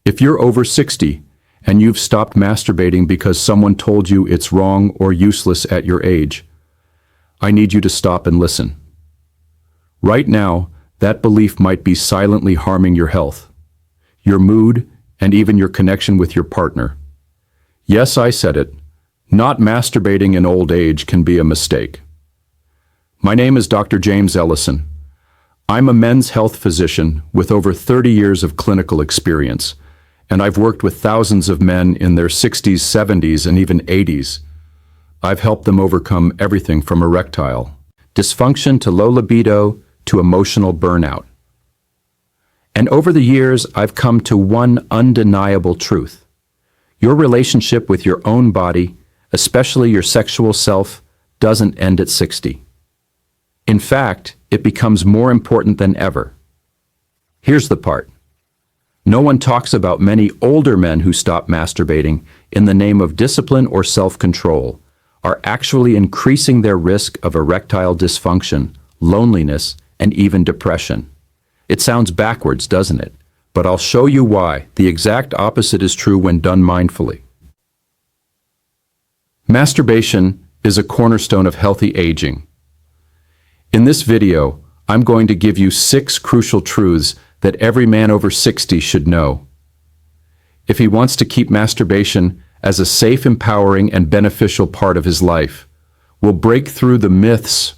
If you're over 60 and you've stopped masturbating because someone told you it's wrong or useless at your age, I need you to stop and listen. Right now, that belief might be silently harming your health, your mood, and even your connection with your partner. Yes, I said it. Not masturbating in old age can be a mistake. My name is Dr. James Ellison. I'm a men's health physician with over 30 years of clinical experience, and I've worked with thousands of men in their 60s, 70s, and even 80s. I've helped them overcome everything from erectile dysfunction to low libido to emotional burnout. And over the years, I've come to one undeniable truth. Your relationship with your own body, especially your sexual self, doesn't end at 60. In fact, it becomes more important than ever. Here's the part. No one talks about many older men who stop masturbating in the name of discipline or self-control, are actually increasing their risk of erectile dysfunction, loneliness, and even depression. It sounds backwards, doesn't it? But I'll show you why. The exact opposite is true when done mindfully. Masturbation is a cornerstone of healthy aging. In this video, I'm going to give you 6 crucial truths that every man over 60 should know. If he wants to keep masturbation as a safe, empowering, and beneficial part of his life, we'll break through the myths,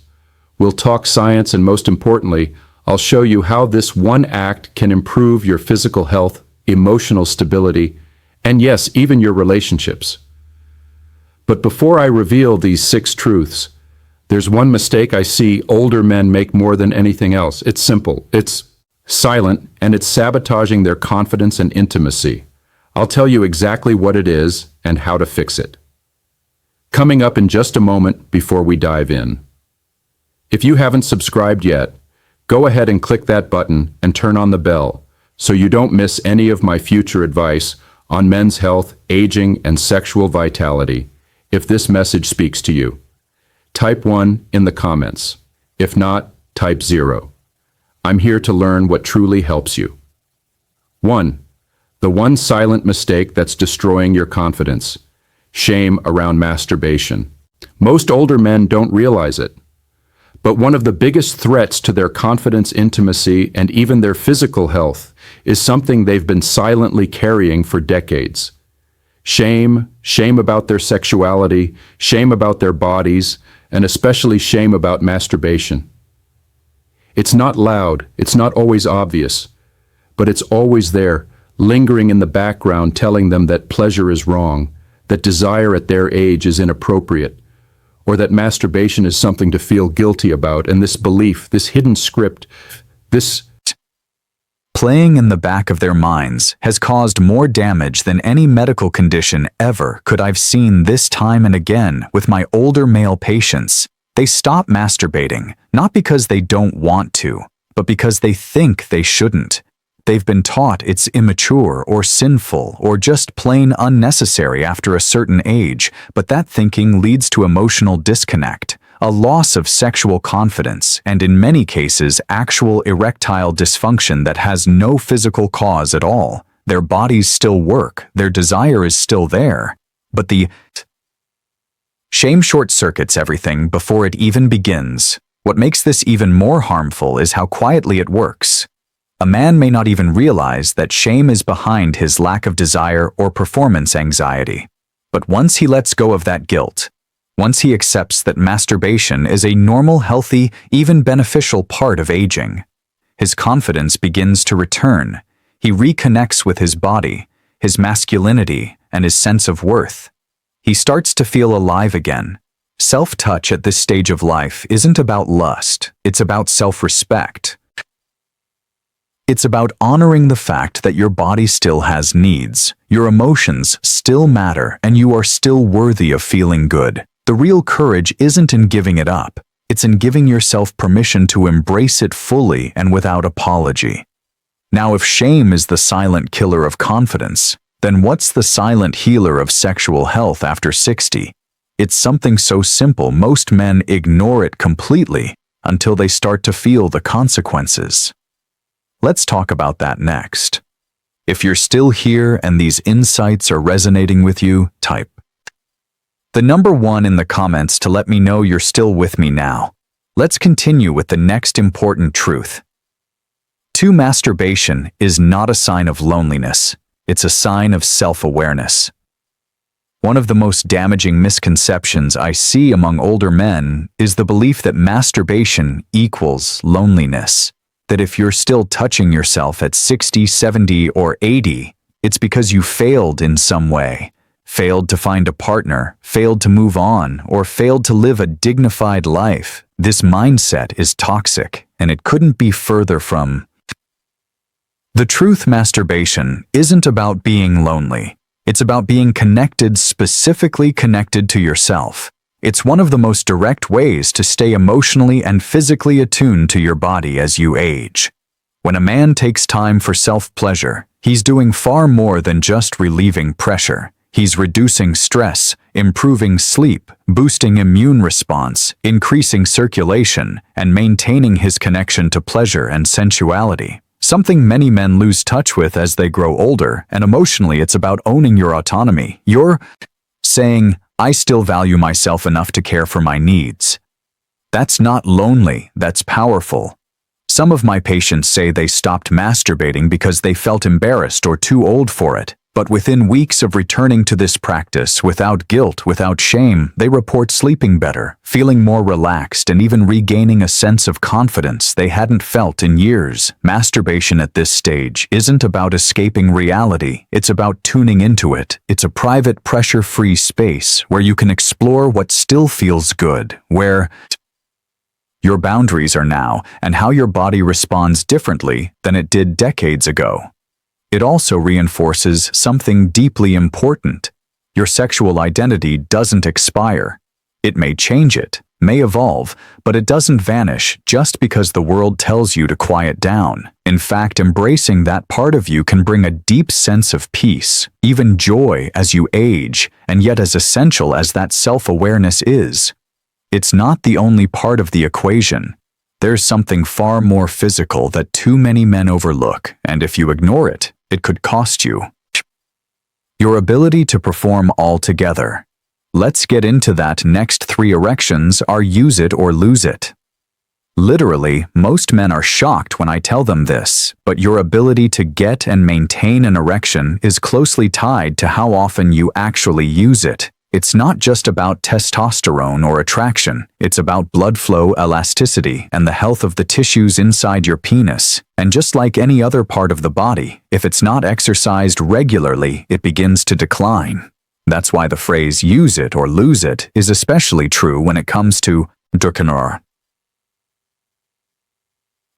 we'll talk science, and most importantly, I'll show you how this one act can improve your physical health, emotional stability, and yes, even your relationships. But before I reveal these 6 truths, there's one mistake I see older men make more than anything else. It's simple, it's silent, and it's sabotaging their confidence and intimacy. I'll tell you exactly what it is and how to fix it. Coming up in just a moment before we dive in. If you haven't subscribed yet, go ahead and click that button and turn on the bell so you don't miss any of my future advice on men's health, aging, and sexual vitality. If this message speaks to you, type 1 in the comments. If not, type 0. I'm here to learn what truly helps you. 1. The one silent mistake that's destroying your confidence. Shame around masturbation. Most older men don't realize it. But one of the biggest threats to their confidence, intimacy, and even their physical health is something they've been silently carrying for decades. Shame about their sexuality, shame about their bodies, and especially shame about masturbation. It's not loud, it's not always obvious, but it's always there, lingering in the background, telling them that pleasure is wrong, that desire at their age is inappropriate, or that masturbation is something to feel guilty about. And this belief, this hidden script, this playing in the back of their minds has caused more damage than any medical condition ever could. I've seen this time and again with my older male patients. They stop masturbating, not because they don't want to, but because they think they shouldn't. They've been taught it's immature or sinful or just plain unnecessary after a certain age, but that thinking leads to emotional disconnect, a loss of sexual confidence, and in many cases, actual erectile dysfunction that has no physical cause at all. Their bodies still work, their desire is still there, but the shame short-circuits everything before it even begins. What makes this even more harmful is how quietly it works. A man may not even realize that shame is behind his lack of desire or performance anxiety. But once he lets go of that guilt, once he accepts that masturbation is a normal, healthy, even beneficial part of aging, his confidence begins to return. He reconnects with his body, his masculinity, and his sense of worth. He starts to feel alive again. Self-touch at this stage of life isn't about lust, it's about self-respect. It's about honoring the fact that your body still has needs, your emotions still matter, and you are still worthy of feeling good. The real courage isn't in giving it up, it's in giving yourself permission to embrace it fully and without apology. Now, if shame is the silent killer of confidence, then what's the silent healer of sexual health after 60? It's something so simple most men ignore it completely until they start to feel the consequences. Let's talk about that next. If you're still here and these insights are resonating with you, type the number 1 in the comments to let me know you're still with me now. Let's continue with the next important truth. 2. Masturbation is not a sign of loneliness. It's a sign of self-awareness. One of the most damaging misconceptions I see among older men is the belief that masturbation equals loneliness. That if you're still touching yourself at 60, 70, or 80, it's because you failed in some way. Failed to find a partner, failed to move on, or failed to live a dignified life. This mindset is toxic, and it couldn't be further from the truth. Masturbation isn't about being lonely. It's about being connected, specifically connected to yourself. It's one of the most direct ways to stay emotionally and physically attuned to your body as you age. When a man takes time for self-pleasure, he's doing far more than just relieving pressure. He's reducing stress, improving sleep, boosting immune response, increasing circulation, and maintaining his connection to pleasure and sensuality. Something many men lose touch with as they grow older, and emotionally it's about owning your autonomy. You're saying, I still value myself enough to care for my needs. That's not lonely, that's powerful. Some of my patients say they stopped masturbating because they felt embarrassed or too old for it. But within weeks of returning to this practice, without guilt, without shame, they report sleeping better, feeling more relaxed, and even regaining a sense of confidence they hadn't felt in years. Masturbation at this stage isn't about escaping reality, it's about tuning into it. It's a private, pressure-free space where you can explore what still feels good, where your boundaries are now, and how your body responds differently than it did decades ago. It also reinforces something deeply important. Your sexual identity doesn't expire. It may change, it may evolve, but it doesn't vanish just because the world tells you to quiet down. In fact, embracing that part of you can bring a deep sense of peace, even joy as you age, and yet as essential as that self-awareness is, it's not the only part of the equation. There's something far more physical that too many men overlook, and if you ignore it, it could cost you your ability to perform altogether. Let's get into that. Next 3 erections are use it or lose it. Literally, most men are shocked when I tell them this, but your ability to get and maintain an erection is closely tied to how often you actually use it. It's not just about testosterone or attraction, it's about blood flow, elasticity, and the health of the tissues inside your penis. And just like any other part of the body, if it's not exercised regularly, it begins to decline. That's why the phrase use it or lose it is especially true when it comes to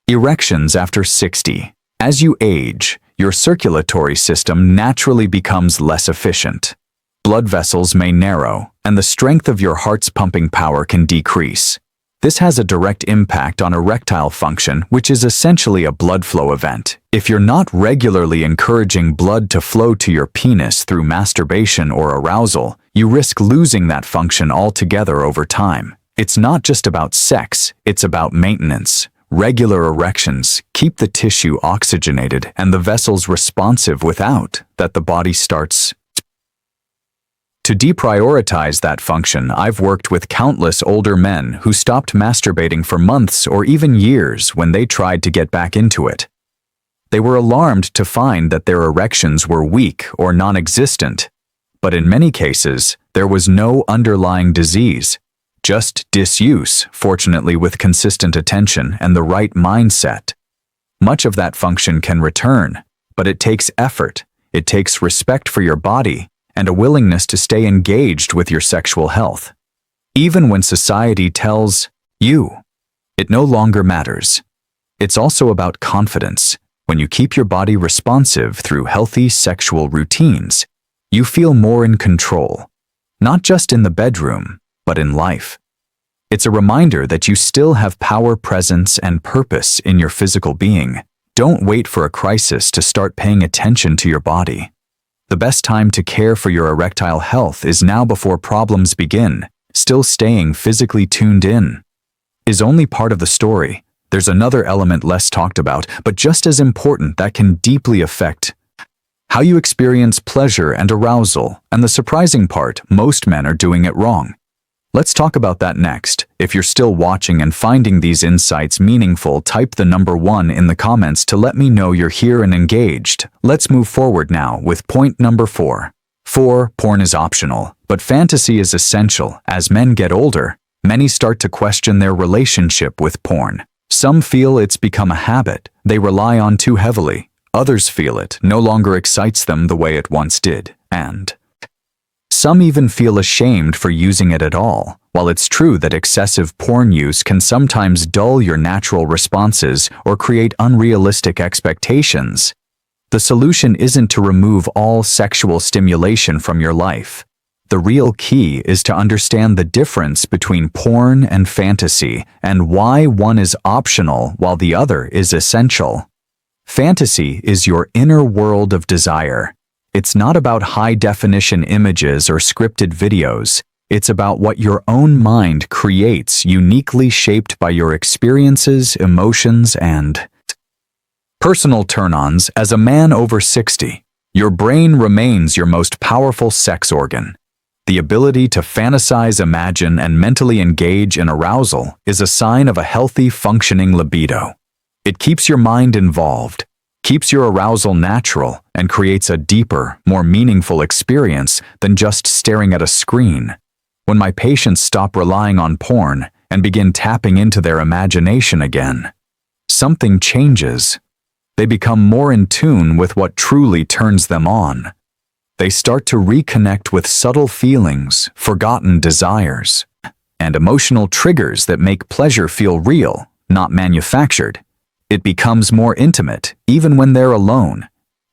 erections after 60. As you age, your circulatory system naturally becomes less efficient. Blood vessels may narrow, and the strength of your heart's pumping power can decrease. This has a direct impact on erectile function, which is essentially a blood flow event. If you're not regularly encouraging blood to flow to your penis through masturbation or arousal, you risk losing that function altogether over time. It's not just about sex, it's about maintenance. Regular erections keep the tissue oxygenated and the vessels responsive without that the body starts to deprioritize that function. I've worked with countless older men who stopped masturbating for months or even years when they tried to get back into it. They were alarmed to find that their erections were weak or non-existent, but in many cases, there was no underlying disease, just disuse, fortunately with consistent attention and the right mindset. Much of that function can return, but it takes effort, it takes respect for your body, and a willingness to stay engaged with your sexual health. Even when society tells you it no longer matters. It's also about confidence. When you keep your body responsive through healthy sexual routines, you feel more in control, not just in the bedroom, but in life. It's a reminder that you still have power, presence, and purpose in your physical being. Don't wait for a crisis to start paying attention to your body. The best time to care for your erectile health is now before problems begin. Still staying physically tuned in is only part of the story. There's another element less talked about, but just as important that can deeply affect how you experience pleasure and arousal, and the surprising part, most men are doing it wrong. Let's talk about that next. If you're still watching and finding these insights meaningful, type the number 1 in the comments to let me know you're here and engaged. Let's move forward now with point number 4. 4. Porn is optional, but fantasy is essential. As men get older, many start to question their relationship with porn. Some feel it's become a habit they rely on too heavily. Others feel it no longer excites them the way it once did, and some even feel ashamed for using it at all. While it's true that excessive porn use can sometimes dull your natural responses or create unrealistic expectations, the solution isn't to remove all sexual stimulation from your life. The real key is to understand the difference between porn and fantasy and why one is optional while the other is essential. Fantasy is your inner world of desire. It's not about high-definition images or scripted videos. It's about what your own mind creates, uniquely shaped by your experiences, emotions, and personal turn-ons. As a man over 60, your brain remains your most powerful sex organ. The ability to fantasize, imagine, and mentally engage in arousal is a sign of a healthy, functioning libido. It keeps your mind involved, keeps your arousal natural, and creates a deeper, more meaningful experience than just staring at a screen. When my patients stop relying on porn and begin tapping into their imagination again, something changes. They become more in tune with what truly turns them on. They start to reconnect with subtle feelings, forgotten desires, and emotional triggers that make pleasure feel real, not manufactured. It becomes more intimate, even when they're alone.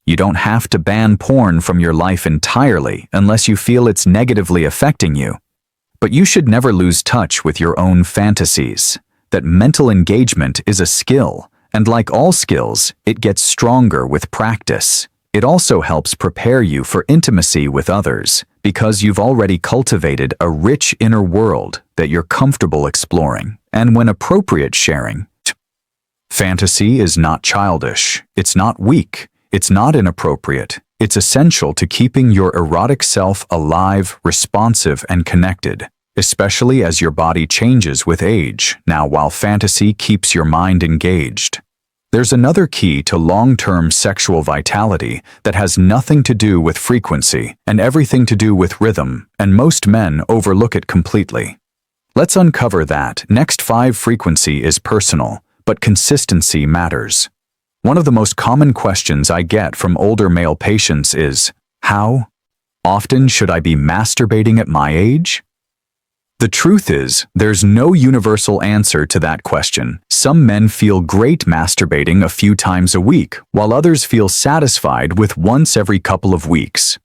You don't have to ban porn from your life entirely unless you feel it's negatively affecting you. But you should never lose touch with your own fantasies. That mental engagement is a skill, and like all skills, it gets stronger with practice. It also helps prepare you for intimacy with others, because you've already cultivated a rich inner world that you're comfortable exploring, and when appropriate, sharing. Fantasy is not childish, it's not weak, it's not inappropriate. It's essential to keeping your erotic self alive, responsive, and connected, especially as your body changes with age. Now, while fantasy keeps your mind engaged, there's another key to long-term sexual vitality that has nothing to do with frequency and everything to do with rhythm, and most men overlook it completely. Let's uncover that. Next. 5. Frequency is personal, but consistency matters. One of the most common questions I get from older male patients is, how often should I be masturbating at my age? The truth is, there's no universal answer to that question. Some men feel great masturbating a few times a week, while others feel satisfied with once every couple of weeks.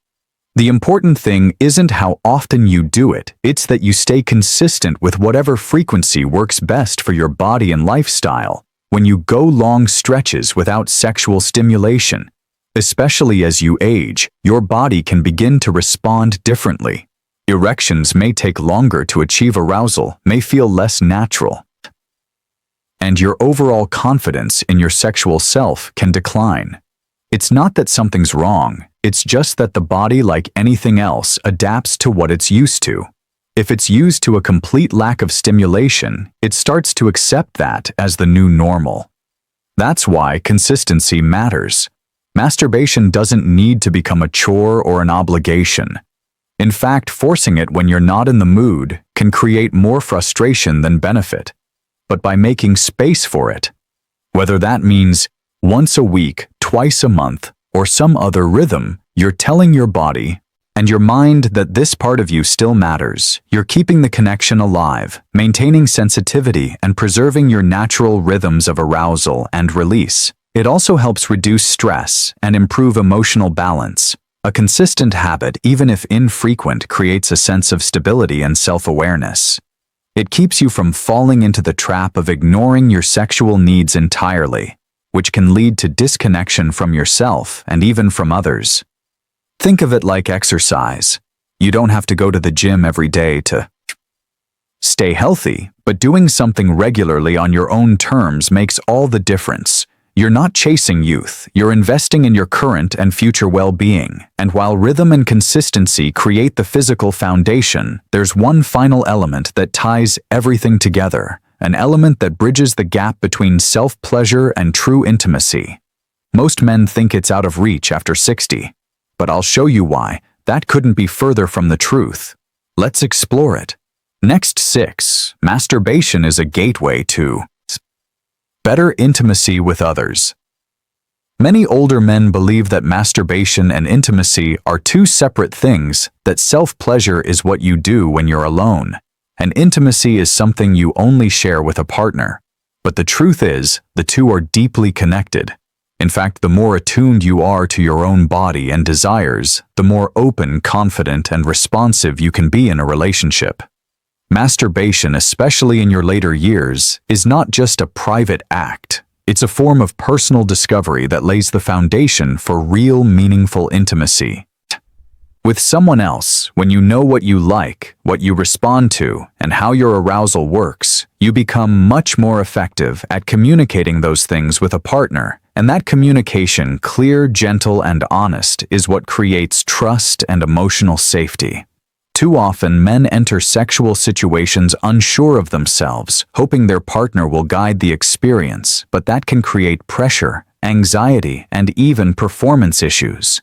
The important thing isn't how often you do it, it's that you stay consistent with whatever frequency works best for your body and lifestyle. When you go long stretches without sexual stimulation, especially as you age, your body can begin to respond differently. Erections may take longer to achieve arousal, may feel less natural, and your overall confidence in your sexual self can decline. It's not that something's wrong, it's just that the body, like anything else, adapts to what it's used to. If it's used to a complete lack of stimulation, it starts to accept that as the new normal. That's why consistency matters. Masturbation doesn't need to become a chore or an obligation. In fact, forcing it when you're not in the mood can create more frustration than benefit. But by making space for it, whether that means once a week, twice a month, or some other rhythm, you're telling your body and your mind that this part of you still matters. You're keeping the connection alive, maintaining sensitivity, and preserving your natural rhythms of arousal and release. It also helps reduce stress and improve emotional balance. A consistent habit, even if infrequent, creates a sense of stability and self-awareness. It keeps you from falling into the trap of ignoring your sexual needs entirely, which can lead to disconnection from yourself and even from others. Think of it like exercise. You don't have to go to the gym every day to stay healthy, but doing something regularly on your own terms makes all the difference. You're not chasing youth, you're investing in your current and future well-being. And while rhythm and consistency create the physical foundation, there's one final element that ties everything together, an element that bridges the gap between self-pleasure and true intimacy. Most men think it's out of reach after 60, but I'll show you why that couldn't be further from the truth. Let's explore it. Next 6. Masturbation is a gateway to better intimacy with others. Many older men believe that masturbation and intimacy are two separate things, that self-pleasure is what you do when you're alone, and intimacy is something you only share with a partner. But the truth is, the two are deeply connected. In fact, the more attuned you are to your own body and desires, the more open, confident, and responsive you can be in a relationship. Masturbation, especially in your later years, is not just a private act. It's a form of personal discovery that lays the foundation for real, meaningful intimacy. With someone else, when you know what you like, what you respond to, and how your arousal works, you become much more effective at communicating those things with a partner. And that communication, clear, gentle, and honest, is what creates trust and emotional safety. Too often, men enter sexual situations unsure of themselves, hoping their partner will guide the experience, but that can create pressure, anxiety, and even performance issues.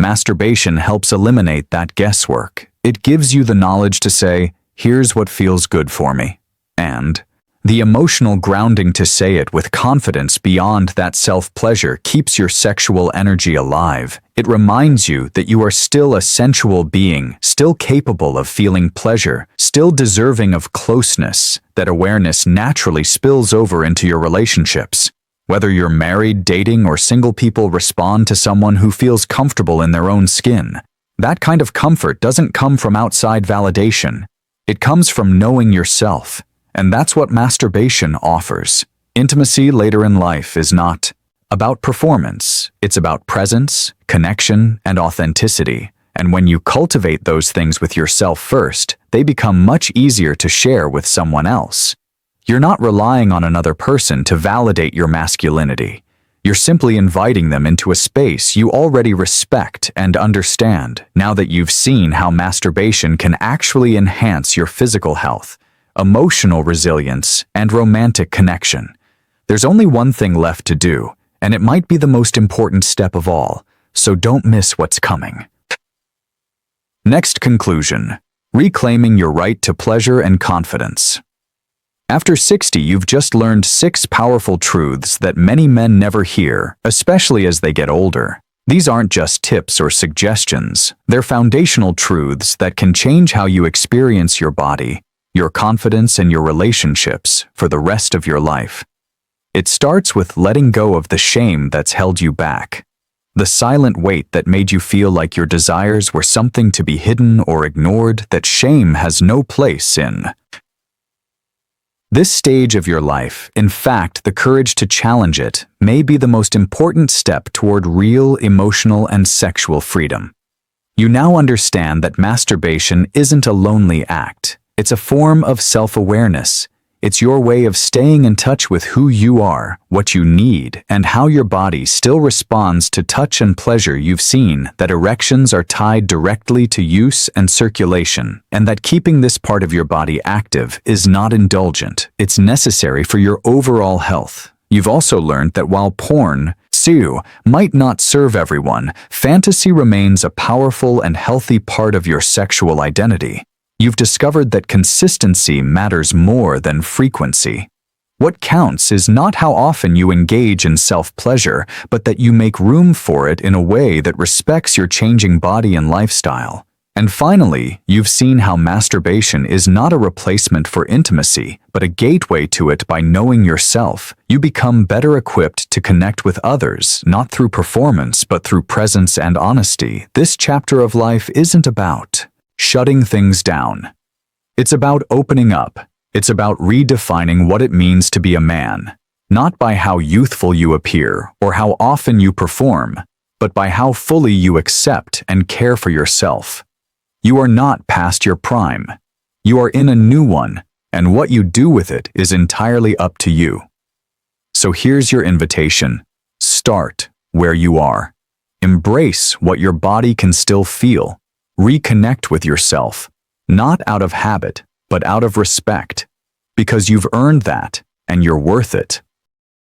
Masturbation helps eliminate that guesswork. It gives you the knowledge to say, "Here's what feels good for me," and the emotional grounding to say it with confidence beyond that self-pleasure keeps your sexual energy alive. It reminds you that you are still a sensual being, still capable of feeling pleasure, still deserving of closeness. That awareness naturally spills over into your relationships. Whether you're married, dating, or single, people respond to someone who feels comfortable in their own skin. That kind of comfort doesn't come from outside validation. It comes from knowing yourself. And that's what masturbation offers. Intimacy later in life is not about performance. It's about presence, connection, and authenticity. And when you cultivate those things with yourself first, they become much easier to share with someone else. You're not relying on another person to validate your masculinity. You're simply inviting them into a space you already respect and understand, now that you've seen how masturbation can actually enhance your physical health, emotional resilience, and romantic connection. There's only one thing left to do, and it might be the most important step of all, so don't miss what's coming. Next conclusion: reclaiming your right to pleasure and confidence. After 60, you've just learned 6 powerful truths that many men never hear, especially as they get older. These aren't just tips or suggestions. They're foundational truths that can change how you experience your body, your confidence, and your relationships for the rest of your life. It starts with letting go of the shame that's held you back. The silent weight that made you feel like your desires were something to be hidden or ignored, that shame has no place in this stage of your life. In fact, the courage to challenge it may be the most important step toward real emotional and sexual freedom. You now understand that masturbation isn't a lonely act. It's a form of self-awareness. It's your way of staying in touch with who you are, what you need, and how your body still responds to touch and pleasure. You've seen that erections are tied directly to use and circulation, and that keeping this part of your body active is not indulgent. It's necessary for your overall health. You've also learned that while porn, might not serve everyone, fantasy remains a powerful and healthy part of your sexual identity. You've discovered that consistency matters more than frequency. What counts is not how often you engage in self-pleasure, but that you make room for it in a way that respects your changing body and lifestyle. And finally, you've seen how masturbation is not a replacement for intimacy, but a gateway to it. By knowing yourself, you become better equipped to connect with others, not through performance, but through presence and honesty. This chapter of life isn't about shutting things down. It's about opening up. It's about redefining what it means to be a man, not by how youthful you appear or how often you perform, but by how fully you accept and care for yourself. You are not past your prime. You are in a new one, and what you do with it is entirely up to you. So here's your invitation. Start where you are. Embrace what your body can still feel. Reconnect with yourself, not out of habit, but out of respect, because you've earned that and you're worth it.